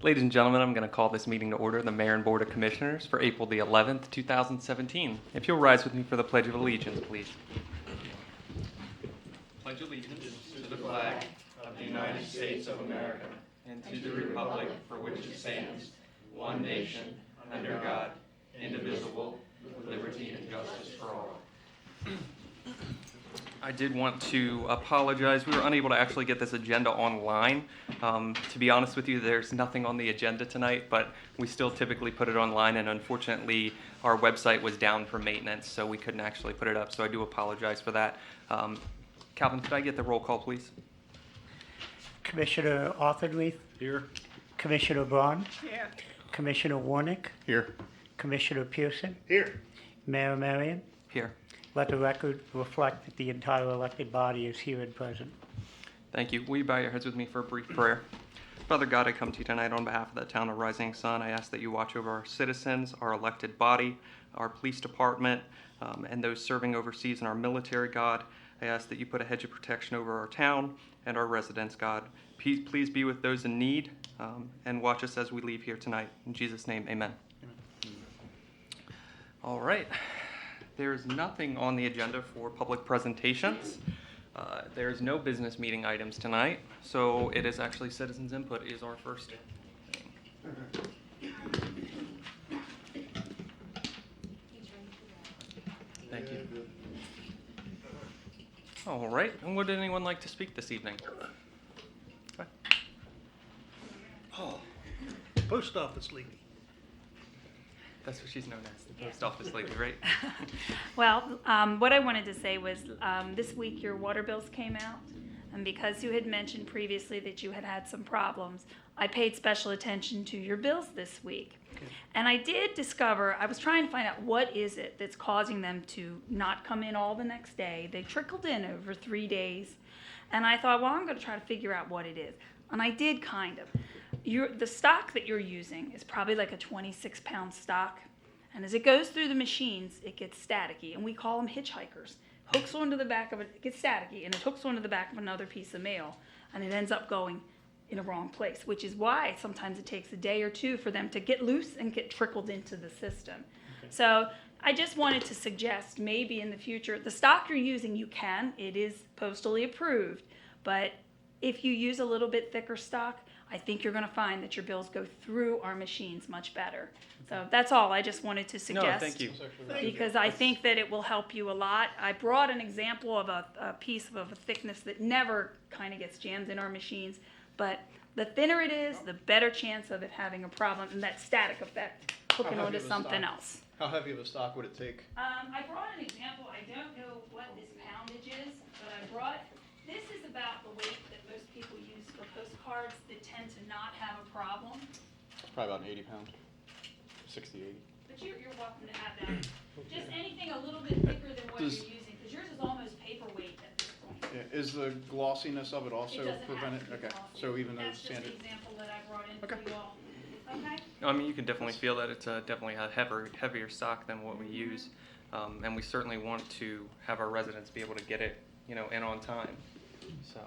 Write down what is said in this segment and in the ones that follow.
Ladies and gentlemen, I'm going to call this meeting to order, the Mayor and Board of Commissioners for April the 11th, 2017. If you'll rise with me for the Pledge of Allegiance, please. Pledge allegiance to the flag of the United States of America and to the republic for which it stands, one nation, under God, indivisible, with liberty and justice for all. I did want to apologize. We were unable to actually get this agenda online. To be honest with you, there's nothing on the agenda tonight, but we still typically put it online, and unfortunately, our website was down for maintenance, so we couldn't actually put it up, so I do apologize for that. Calvin, could I get the roll call, please? Commissioner Arthurleith, Here. Commissioner Braun, Here. Commissioner Warnick, Here. Commissioner Pearson, Here. Mayor Marion. Here. Let the record reflect that the entire elected body is here and present. Thank you. Will you bow your heads with me for a brief prayer? Father God, I come to you tonight on behalf of the town of Rising Sun. I ask that you watch over our citizens, our elected body, our police department, and those serving overseas in our military, God. I ask that you put a hedge of protection over our town and our residents, God. Please be with those in need and watch us as we leave here tonight. In Jesus' name, amen. All right. There's nothing on the agenda for public presentations. There's no business meeting items tonight, so it is actually citizens input is our first thing. Thank you. All right, and would anyone like to speak this evening? Okay. Oh, post office lady. That's what she's known as, the post office lady, right? Well, what I wanted to say was this week your water bills came out, and because you had mentioned previously that you had had some problems, I paid special attention to your bills this week. Okay. And I did discover, I was trying to find out what is it that's causing them to not come in all the next day. They trickled in over 3 days, and I thought, well, I'm going to try to figure out what it is. And I did kind of. The stock that you're using is probably like a 26-pound stock, and as it goes through the machines, it gets staticky, and we call them hitchhikers. Hooks onto the back of it gets staticky, and it hooks onto the back of another piece of mail, and it ends up going in a wrong place, which is why sometimes it takes a day or two for them to get loose and get trickled into the system. Okay. So I just wanted to suggest maybe in the future, the stock you're using, it is postally approved, but if you use a little bit thicker stock, I think you're going to find that your bills go through our machines much better. So that's all I just wanted to suggest. No, thank you. Because I think that it will help you a lot. I brought an example of a piece of a thickness that never kind of gets jammed in our machines. But the thinner it is, the better chance of it having a problem, and that static effect hooking onto something else. How heavy of a stock would it take? I brought an example. I don't know what this poundage is, but this is about the weight that most people use for postcards that tend to not have a problem. Probably about an 80 pound, 60, 80. But you're welcome to have that. Just anything a little bit thicker than what you're using, because yours is almost paperweight at this point. Yeah, is the glossiness of it also It doesn't prevented? have to be Okay, glossy. so even though That's just standard. the example that I brought in Okay. for you all. Okay? I mean, you can definitely feel that it's definitely a heavier stock than what we use, and we certainly want to have our residents be able to get it, in on time. So,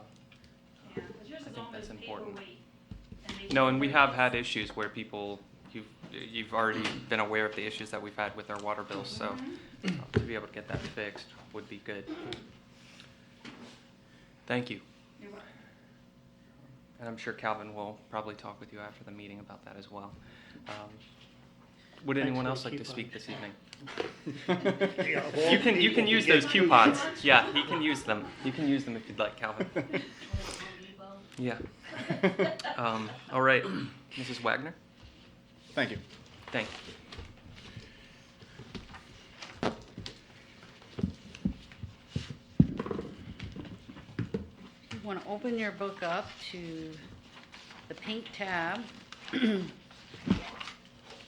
Yeah, because yours I is think that's almost important. paperweight. No, and we have had issues where you've already been aware of the issues that we've had with our water bills, so to be able to get that fixed would be good. Thank you. You're welcome. And I'm sure Calvin will probably talk with you after the meeting about that as well. Would Thanks anyone for else the like to coupon. speak this evening? Yeah, You can use those coupons. Yeah, he can use them. You can use them if you'd like, Calvin. Yeah. All right, Mrs. Wagner. Thank you. Thank you. You want to open your book up to the pink tab, and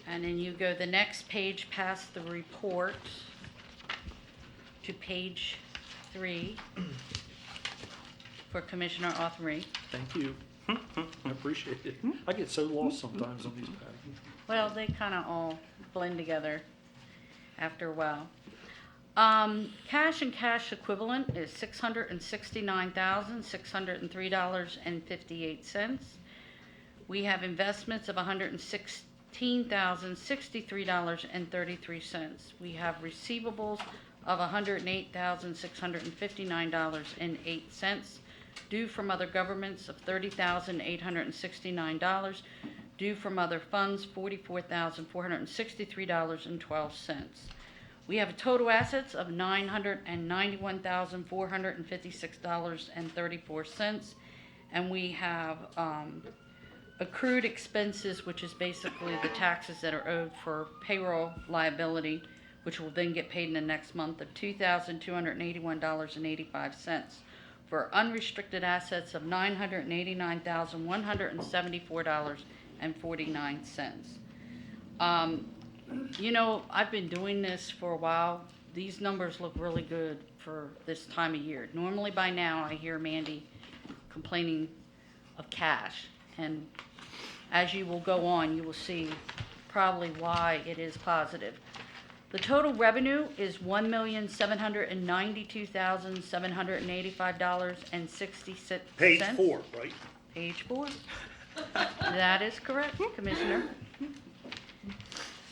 then you go the next page past the report to page 3 for Commissioner Authry. Thank you. I appreciate it. I get so lost sometimes on these pages. Well, they kind of all blend together after a while. Cash and cash equivalent is $669,603.58. We have investments of $116,063.33. We have receivables of $108,659.08. Due from other governments of $30,869. Due from other funds, $44,463.12. We have total assets of $991,456.34, and we have accrued expenses, which is basically the taxes that are owed for payroll liability, which will then get paid in the next month, of $2,281.85, for unrestricted assets of $989,174.49. You know, I've been doing this for a while. These numbers look really good for this time of year. Normally by now I hear Mandy complaining of cash, and as you will go on, you will see probably why it is positive. The total revenue is $1,792,785.66. Page 4, right? Page 4. That is correct, Commissioner.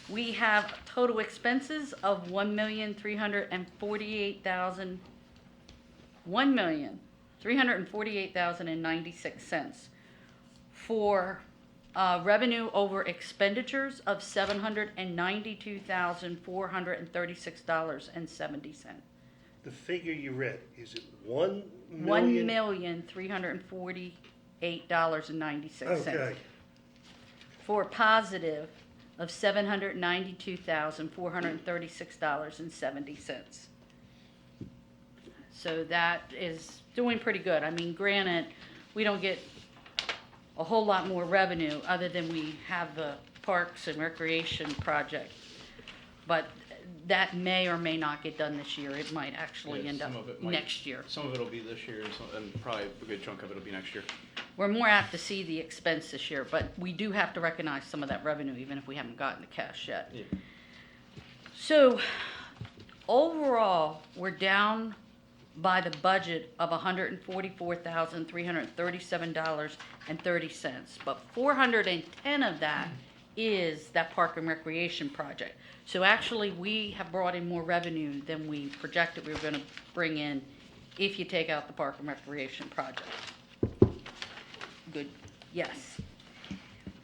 We have total expenses of $1,348,096 for revenue over expenditures of $792,436.70. The figure you read, is it 1 million? $1,348.96. Okay. For a positive of $792,436.70. So that is doing pretty good. I mean, granted, we don't get a whole lot more revenue other than we have the Parks and Recreation project. But that may or may not get done this year. It might actually Yeah, end up some of it might. next year. Some of it'll be this year, and probably a good chunk of it'll be next year. We're more apt to see the expense this year, but we do have to recognize some of that revenue, even if we haven't gotten the cash yet. Yeah. So, overall, we're down by the budget of $144,337.30, but 410 of that is that Park and Recreation project. So actually, we have brought in more revenue than we projected we were going to bring in if you take out the Park and Recreation project. Good, yes.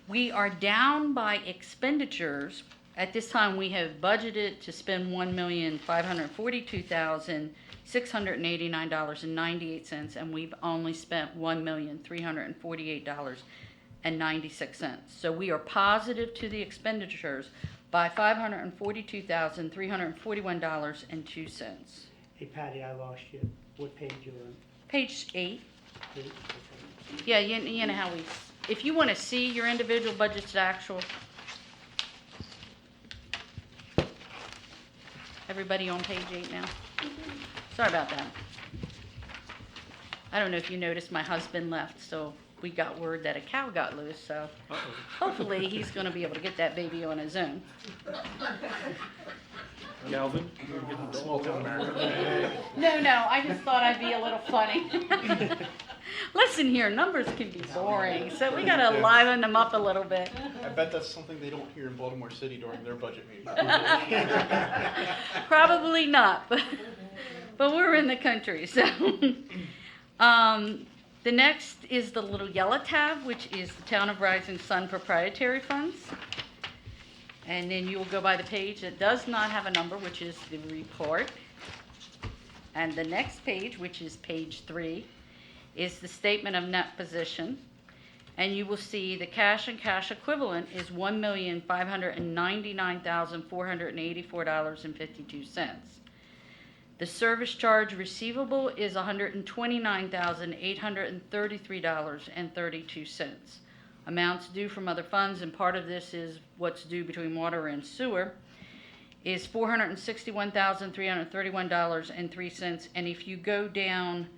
We are down by expenditures. At this time, we have budgeted to spend $1,542,689.98, and we've only spent $1,348.96. So we are positive to the expenditures by $542,341.02. Hey Patty, I lost you. What page you on? Page 8. Eight? Okay. Yeah, you know how we, if you want to see your individual budgets to actual. Everybody on page 8 now? Sorry about that. I don't know if you noticed, my husband left, so we got word that a cow got loose, so hopefully he's going to be able to get that baby on his own. Galvin, you're getting the dog out. No, I just thought I'd be a little funny. Listen here, numbers can be boring, so we got to liven them up a little bit. I bet that's something they don't hear in Baltimore City during their budget meetings. Probably not, but we're in the country, so. The next is the little yellow tab, which is the Town of Rising Sun proprietary funds. And then you will go by the page that does not have a number, which is the report. And the next page, which is page 3, is the statement of net position. And you will see the cash and cash equivalent is $1,599,484.52. The service charge receivable is $129,833.32. Amounts due from other funds, and part of this is what's due between water and sewer, is $461,331.03. And if you go down,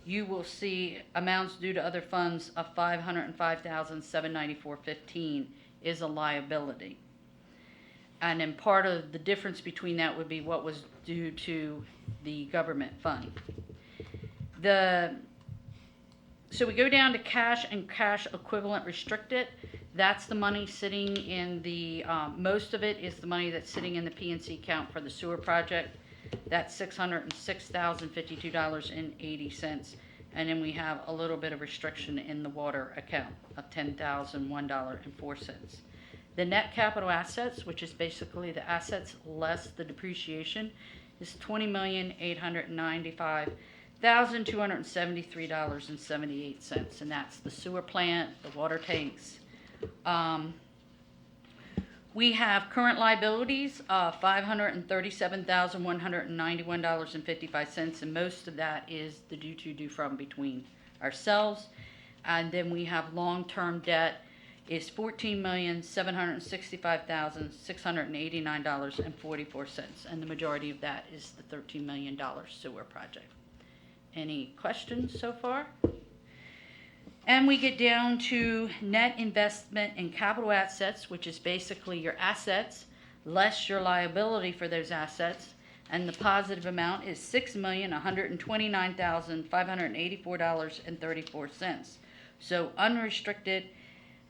you will see amounts due to other funds of $505,794.15 is a liability. And then part of the difference between that would be what was due to the government fund. The So we go down to cash and cash equivalent restricted. That's the money sitting in the, most of it is the money that's sitting in the PNC account for the sewer project. That's $606,052.80. And then we have a little bit of restriction in the water account of $10,001.04. The net capital assets, which is basically the assets less the depreciation, is $20,895,273.78, and that's the sewer plant, the water tanks. We have current liabilities of $537,191.55, and most of that is the due to, due from between ourselves. And then we have long-term debt is $14,765,689.44, and the majority of that is the $13 million sewer project. Any questions so far? And we get down to net investment in capital assets, which is basically your assets less your liability for those assets, and the positive amount is $6,129,584.34. So unrestricted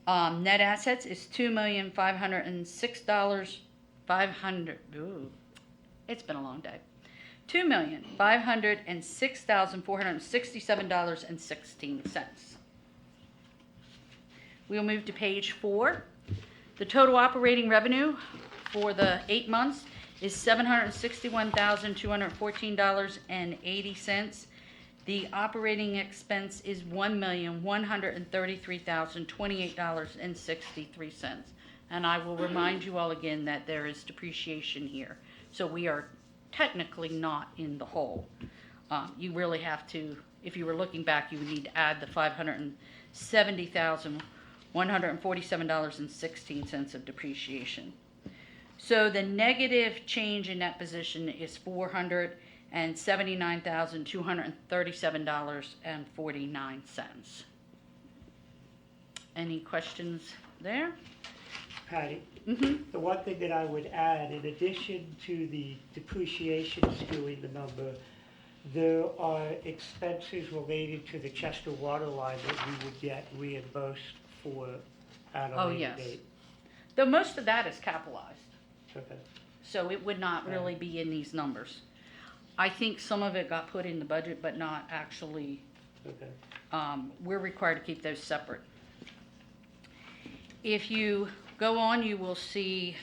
net assets is $2,506,500. Ooh, it's been a long day. $2,506,467.16. We'll move to page 4. The total operating revenue for the 8 months is $761,214.80. The operating expense is $1,133,028.63. And I will remind you all again that there is depreciation here. So we are technically not in the hole. You really have to, if you were looking back, you would need to add the $570,147.16 of depreciation. So the negative change in that position is $479,237.49. Any questions there? Patty, Mm-hmm. the one thing that I would add, in addition to the depreciation skewing the number, there are expenses related to the Chester water line that we would get reimbursed for at a Oh, later yes. date. Though most of that is capitalized, Okay. so it would not really be in these numbers. I think some of it got put in the budget, but not actually, Okay. we're required to keep those separate. If you go on, you will see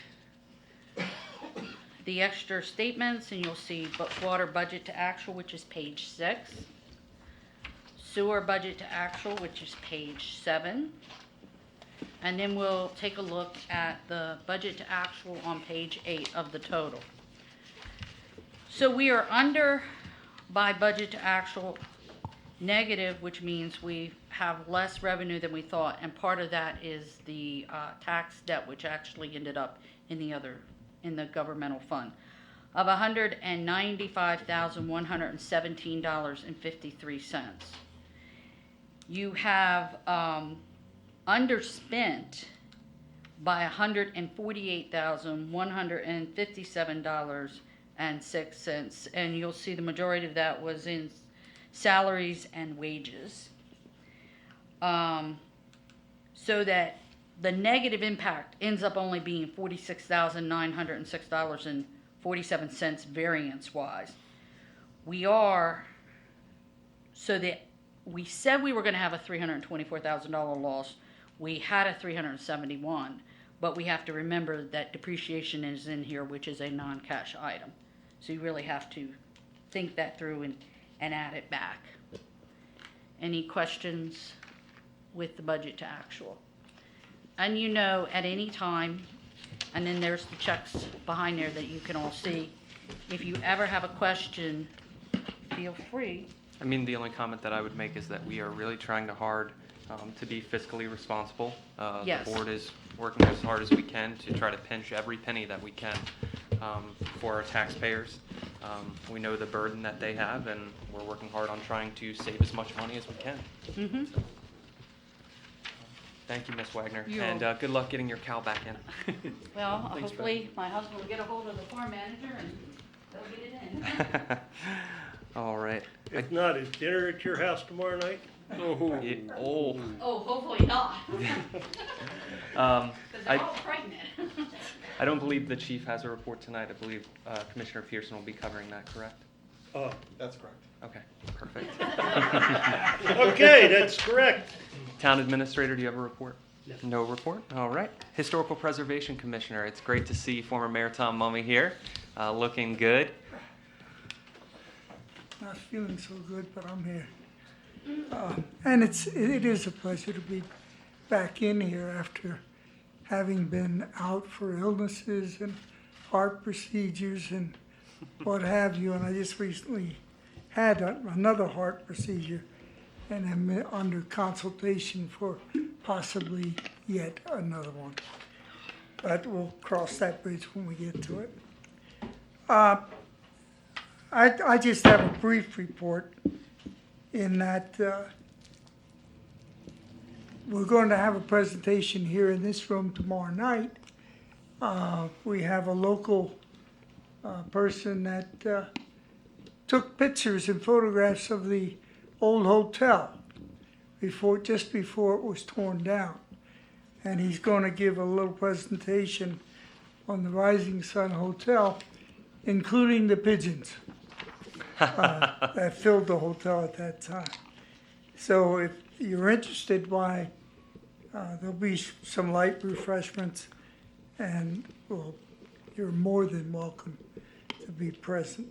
the extra statements, and you'll see water budget to actual, which is page 6. Sewer budget to actual, which is page 7. And then we'll take a look at the budget to actual on page 8 of the total. So we are under by budget to actual negative, which means we have less revenue than we thought, and part of that is the tax debt, which actually ended up in the governmental fund of $195,117.53. You have underspent by $148,157.06, and you'll see the majority of that was in salaries and wages. So that the negative impact ends up only being $46,906.47 variance-wise. We said we were going to have a $324,000 loss. We had a $371,000, but we have to remember that depreciation is in here, which is a non-cash item. So you really have to think that through and add it back. Any questions with the budget to actual? And at any time, and then there's the checks behind there that you can all see. If you ever have a question, feel free. I mean, the only comment that I would make is that we are really trying hard to be fiscally responsible. Yes. The board is working as hard as we can to try to pinch every penny that we can for our taxpayers. We know the burden that they have, and we're working hard on trying to save as much money as we can. Mm-hmm. Thank you, Ms. Wagner, You're and good luck getting your cow back in. Well, Thanks, hopefully my husband will get a hold of the farm manager and they'll get it in. All right. If not, is dinner at your house tomorrow night? Oh. Oh. Oh, hopefully not. Um, Because I- they're all pregnant. I don't believe the chief has a report tonight. I believe Commissioner Pearson will be covering that, correct? Oh, That's correct. Okay, perfect. okay, that's correct. Town Administrator, do you have a report? No. No report? All right. Historical Preservation Commissioner, it's great to see former Mayor Tom Mummy here, looking good. Not feeling so good, but I'm here. And it is a pleasure to be back in here after having been out for illnesses and heart procedures and what have you. And I just recently had another heart procedure and am under consultation for possibly yet another one. But we'll cross that bridge when we get to it. I just have a brief report in that we're going to have a presentation here in this room tomorrow night. We have a local person that took pictures and photographs of the old hotel just before it was torn down. And he's going to give a little presentation on the Rising Sun Hotel, including the pigeons that filled the hotel at that time. So if you're interested, why, there'll be some light refreshments, and well, you're more than welcome to be present.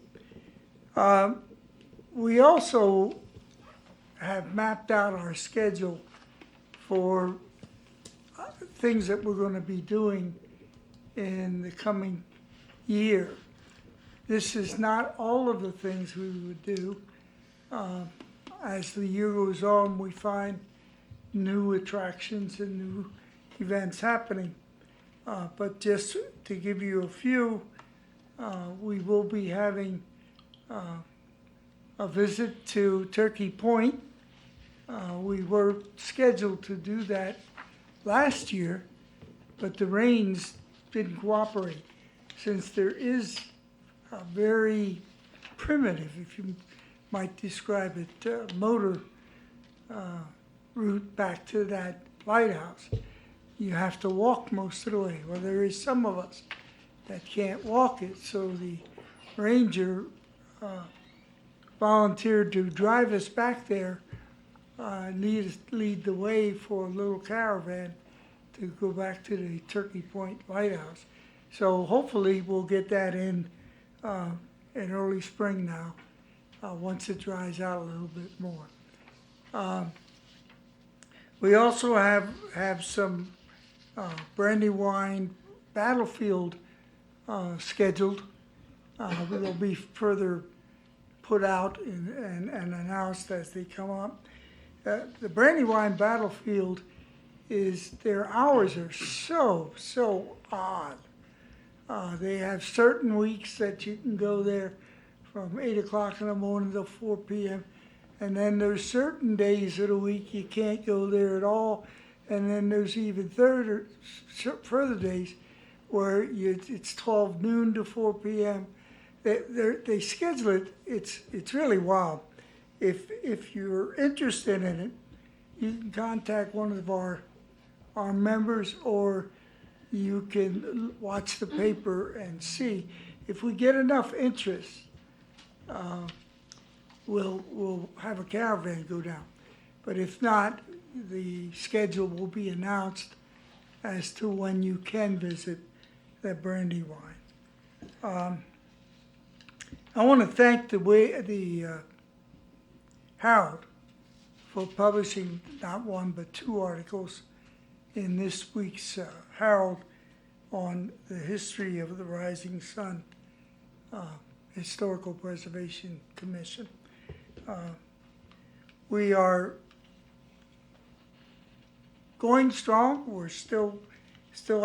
We also have mapped out our schedule for things that we're going to be doing in the coming year. This is not all of the things we would do. As the year goes on, we find new attractions and new events happening. But just to give you a few, we will be having a visit to Turkey Point. We were scheduled to do that last year, but the rains didn't cooperate. Since there is a very primitive, if you might describe it, motor route back to that lighthouse, you have to walk most of the way. Well, there is some of us that can't walk it, so the ranger volunteered to drive us back there, lead the way for a little caravan to go back to the Turkey Point Lighthouse. So hopefully we'll get that in early spring now, once it dries out a little bit more. We also have some Brandywine Battlefield scheduled. Will be further put out and announced as they come up. The Brandywine Battlefield their hours are so odd. They have certain weeks that you can go there from 8 o'clock in the morning till 4 p.m. And then there's certain days of the week you can't go there at all. And then there's even further days where it's 12 noon to 4 p.m. They schedule it. It's really wild. If you're interested in it, you can contact one of our members, or you can watch the paper and see. If we get enough interest, we'll have a caravan go down. But if not, the schedule will be announced as to when you can visit the Brandywine. I want to thank the Herald for publishing not one but 2 articles in this week's Herald on the history of the Rising Sun Historical Preservation Commission. We are going strong. We're still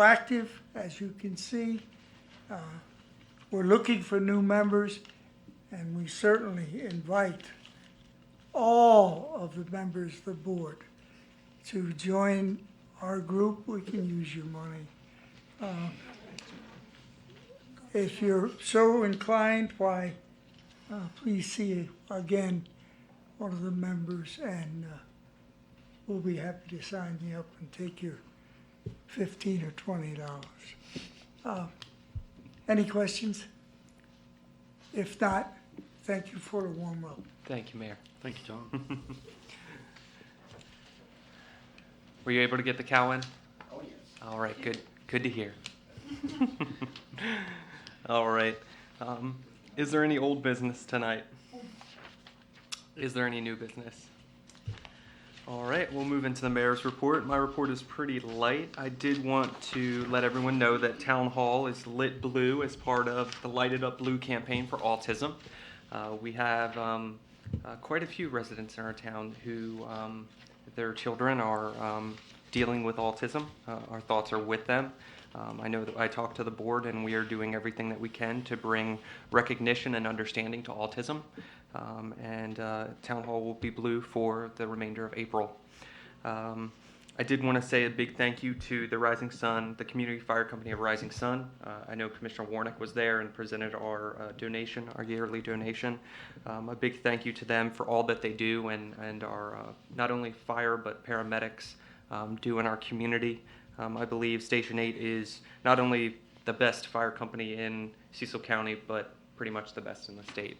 active, as you can see. We're looking for new members, and we certainly invite all of the members of the board to join our group. We can use your money. If you're so inclined, why, please see again one of the members and we'll be happy to sign you up and take your $15 or $20. Any questions? If not, thank you for the warm up. Thank you, Mayor. Thank you, Tom. Were you able to get the cow in? Oh, yes. All right, good to hear. All right. Is there any old business tonight? Is there any new business? All right, we'll move into the mayor's report. My report is pretty light. I did want to let everyone know that Town Hall is lit blue as part of the Lighted Up Blue campaign for autism. We have quite a few residents in our town who their children are dealing with autism. Our thoughts are with them. I know that I talked to the board, and we are doing everything that we can to bring recognition and understanding to autism. Town Hall will be blue for the remainder of April. I did want to say a big thank you to the Rising Sun, the Community Fire Company of Rising Sun. I know Commissioner Warnick was there and presented our donation, our yearly donation. A big thank you to them for all that they do and our not only fire but paramedics do in our community. I believe Station 8 is not only the best fire company in Cecil County, but pretty much the best in the state.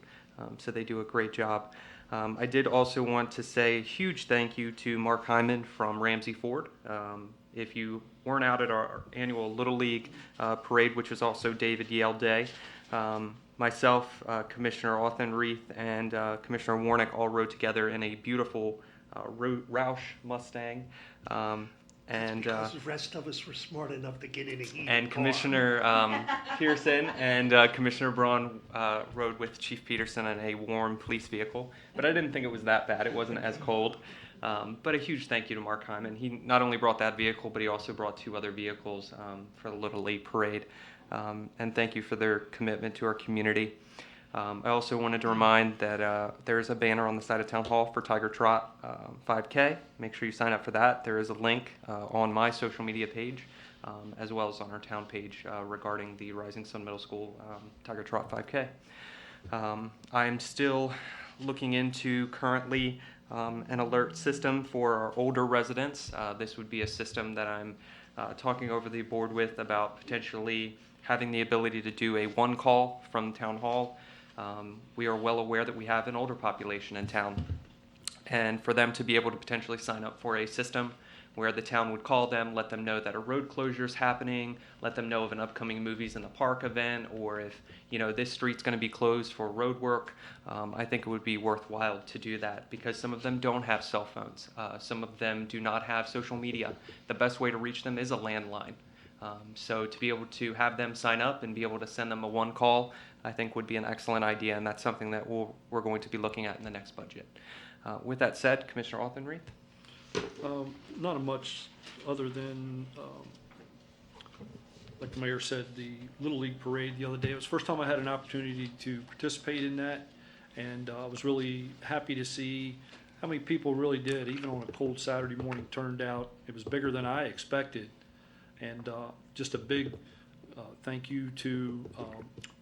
So they do a great job. I did also want to say a huge thank you to Mark Hyman from Ramsey Ford. If you weren't out at our annual Little League parade, which was also David Yale Day, myself, Commissioner Autenreith, and Commissioner Warnick all rode together in a beautiful Roush Mustang. Because the rest of us were smart enough to get in a heated And car. Commissioner Pearson and Commissioner Braun rode with Chief Peterson in a warm police vehicle. But I didn't think it was that bad. It wasn't as cold. But a huge thank you to Mark Hyman. He not only brought that vehicle, but he also brought 2 other vehicles for the Little League Parade. And thank you for their commitment to our community. I also wanted to remind that there's a banner on the side of Town Hall for Tiger Trot 5K. Make sure you sign up for that. There is a link on my social media page, as well as on our town page regarding the Rising Sun Middle School Tiger Trot 5K. I'm still looking into currently an alert system for our older residents. This would be a system that I'm talking over the board with about potentially having the ability to do a one call from Town Hall. We are well aware that we have an older population in town, and for them to be able to potentially sign up for a system where the town would call them, let them know that a road closure is happening, let them know of an upcoming Movies in the Park event, or if this street's going to be closed for road work. I think it would be worthwhile to do that because some of them don't have cell phones. Some of them do not have social media. The best way to reach them is a landline. So to be able to have them sign up and be able to send them a one call, I think would be an excellent idea, and that's something that we're going to be looking at in the next budget. With that said, Commissioner Autenreith? Not much other than, like the mayor said, the Little League Parade the other day. It was the first time I had an opportunity to participate in that, and I was really happy to see how many people really did, even on a cold Saturday morning, turned out. It was bigger than I expected. And just a big thank you to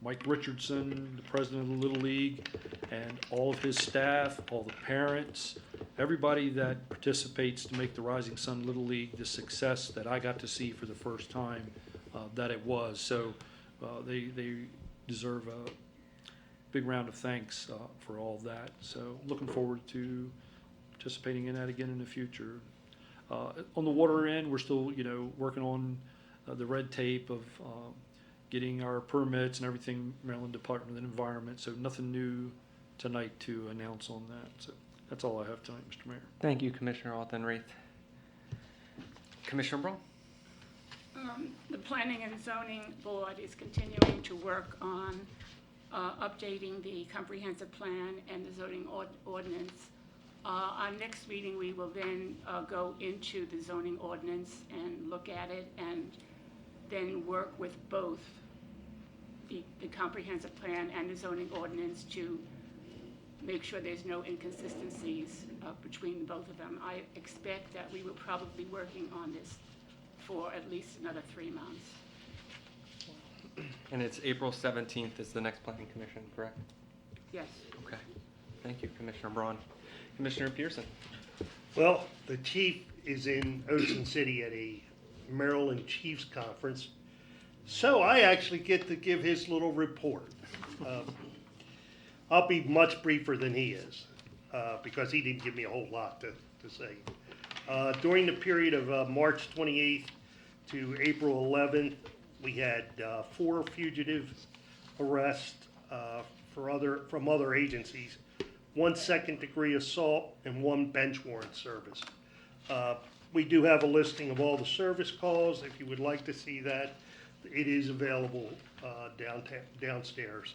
Mike Richardson, the president of the Little League, and all of his staff, all the parents, everybody that participates to make the Rising Sun Little League the success that I got to see for the first time that it was. So they deserve a big round of thanks for all of that. So looking forward to participating in that again in the future. On the water end, we're still, working on the red tape of getting our permits and everything, Maryland Department of the Environment. So nothing new tonight to announce on that. So that's all I have tonight, Mr. Mayor. Thank you, Commissioner Autenreith. Commissioner Braun? The Planning and Zoning Board is continuing to work on updating the comprehensive plan and the zoning ordinance. Our next meeting, we will then go into the zoning ordinance and look at it and then work with both the comprehensive plan and the zoning ordinance to make sure there's no inconsistencies between both of them. I expect that we will probably be working on this for at least another 3 months. And it's April 17th is the next planning commission, correct? Yes. Okay. Thank you, Commissioner Braun. Commissioner Pearson? Well, the chief is in Ocean City at a Maryland Chiefs Conference, so I actually get to give his little report. I'll be much briefer than he is, because he didn't give me a whole lot to say. During the period of March 28th to April 11th, we had 4 fugitive arrests from other agencies, 1 second-degree assault, and 1 bench warrant service. We do have a listing of all the service calls. If you would like to see that, it is available downstairs.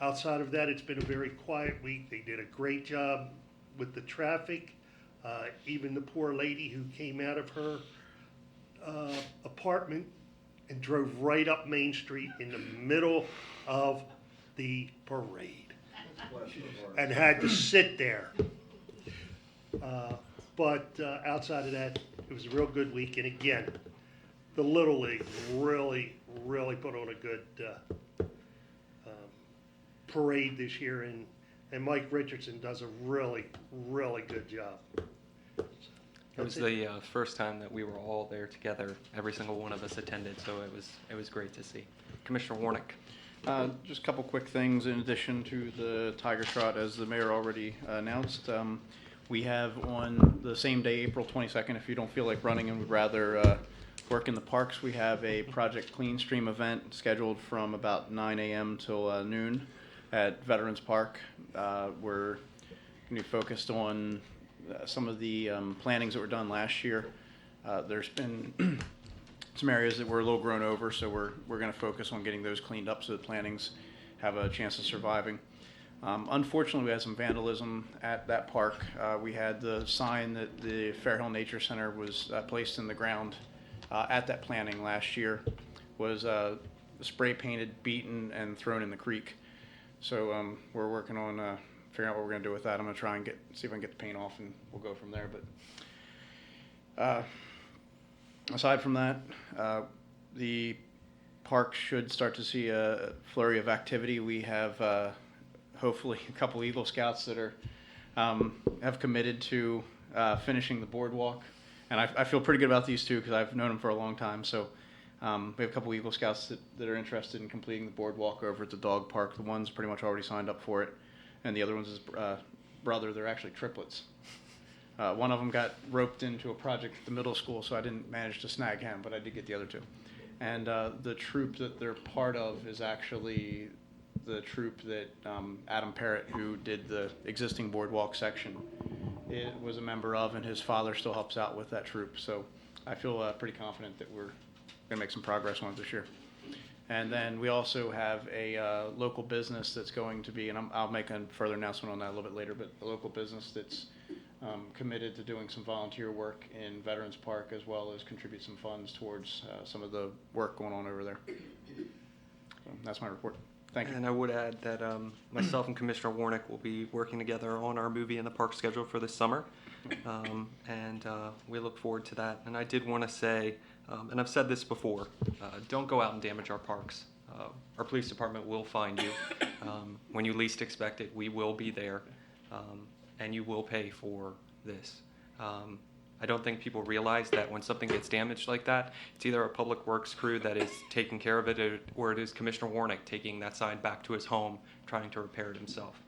Outside of that, it's been a very quiet week. They did a great job with the traffic. Even the poor lady who came out of her apartment and drove right up Main Street in the middle of the parade and had to sit there. But outside of that, it was a real good week. And again, the Little League really put on a good parade this year, and Mike Richardson does a really good job. It was the first time that we were all there together. Every single one of us attended, so it was great to see. Commissioner Warnick. Just a couple quick things in addition to the Tiger Trot, as the mayor already announced. We have on the same day, April 22nd, if you don't feel like running and would rather work in the parks, we have a Project Clean Stream event scheduled from about 9 a.m. till noon at Veterans Park. We're going to be focused on some of the plantings that were done last year. There's been some areas that were a little grown over, so we're going to focus on getting those cleaned up so the plantings have a chance of surviving. Unfortunately, we had some vandalism at that park. We had the sign that the Fairhill Nature Center was placed in the ground at that planting last year was spray painted, beaten, and thrown in the creek. So we're working on figuring out what we're going to do with that. I'm going to try and see if I can get the paint off, and we'll go from there. But aside from that, the park should start to see a flurry of activity. We have hopefully a couple Eagle Scouts that are have committed to finishing the boardwalk, and I feel pretty good about these two because I've known them for a long time. So we have a couple Eagle Scouts that are interested in completing the boardwalk over at the dog park. The one's pretty much already signed up for it, and the other one's his brother. They're actually triplets. One of them got roped into a project at the middle school, so I didn't manage to snag him, but I did get the other two. And the troop that they're part of is actually the troop that Adam Parrott, who did the existing boardwalk section, it was a member of, and his father still helps out with that troop. So I feel pretty confident that we're going to make some progress on it this year. And then we also have a local business that's going to be, and I'll make a further announcement on that a little bit later, but a local business that's committed to doing some volunteer work in Veterans Park, as well as contribute some funds towards some of the work going on over there. So that's my report. Thank you. And I would add that myself and Commissioner Warnick will be working together on our movie in the park schedule for this summer, and we look forward to that. And I did want to say, and I've said this before, don't go out and damage our parks. Our police department will find you. When you least expect it, we will be there, and you will pay for this. I don't think people realize that when something gets damaged like that, it's either a public works crew that is taking care of it, or it is Commissioner Warnick taking that sign back to his home, trying to repair it himself.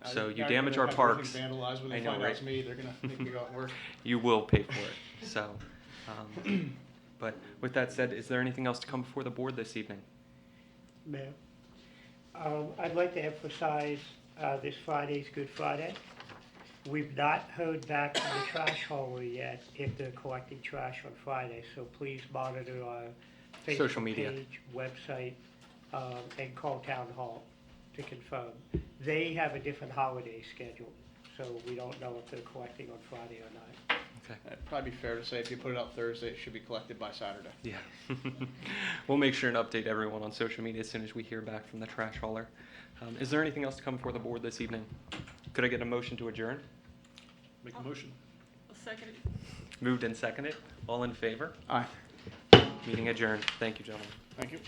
So you damage our parks. Vandalized when they I know, find right? out it's me. They're gonna make me go out and work. You will pay for it. So, but with that said, is there anything else to come before the board this evening? Mayor, I'd like to emphasize this Friday's Good Friday. We've not heard back from the trash hauler yet if they're collecting trash on Friday, so please monitor our Social Facebook media. page, website, and call town hall to confirm. They have a different holiday schedule, so we don't know if they're collecting on Friday or not. Okay. It'd probably be fair to say if you put it out Thursday, it should be collected by Saturday. Yeah. We'll make sure and update everyone on social media as soon as we hear back from the trash hauler. Is there anything else to come before the board this evening? Could I get a motion to adjourn? Make a motion. I'll second it. Moved and seconded. All in favor? Aye. Meeting adjourned. Thank you, gentlemen. Thank you.